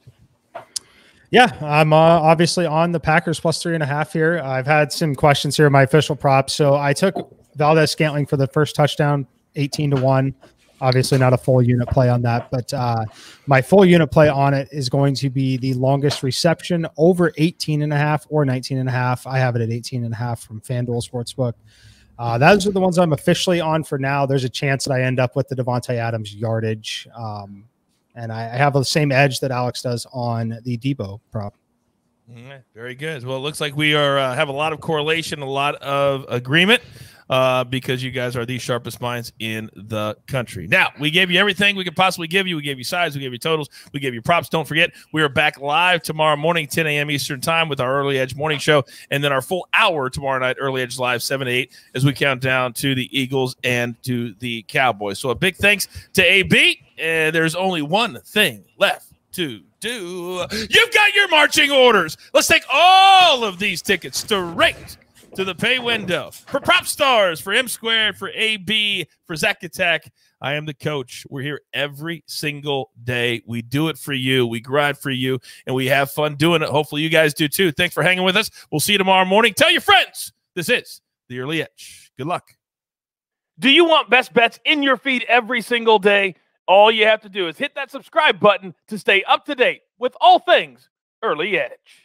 Yeah, I'm obviously on the Packers plus 3.5 here. I've had some questions here in my official props. So I took Valdez-Scantling for the first touchdown, 18-1. Obviously not a full unit play on that, but my full unit play on it is going to be the longest reception over 18.5 or 19.5. I have it at 18.5 from FanDuel Sportsbook. Those are the ones I'm officially on for now. There's a chance that I end up with the Devontae Adams yardage. And I have the same edge that Alex does on the Debo prop. Very good. Well, it looks like we are have a lot of correlation, a lot of agreement, because you guys are the sharpest minds in the country. Now, we gave you everything we could possibly give you. We gave you sides, we gave you totals, we gave you props. Don't forget, we are back live tomorrow morning, 10 a.m. Eastern time with our Early Edge morning show, and then our full hour tomorrow night, Early Edge Live, 7 to 8, as we count down to the Eagles and to the Cowboys. So a big thanks to AB. There's only one thing left to do. You've got your marching orders. Let's take all of these tickets straight to the pay window. For Prop Stars, for M Squared, for AB, for Zach Attack, I am the coach. We're here every single day. We do it for you. We grind for you, and we have fun doing it. Hopefully you guys do too. Thanks for hanging with us. We'll see you tomorrow morning. Tell your friends. This is the Early Edge. Good luck. Do you want best bets in your feed every single day? All you have to do is hit that subscribe button to stay up to date with all things Early Edge.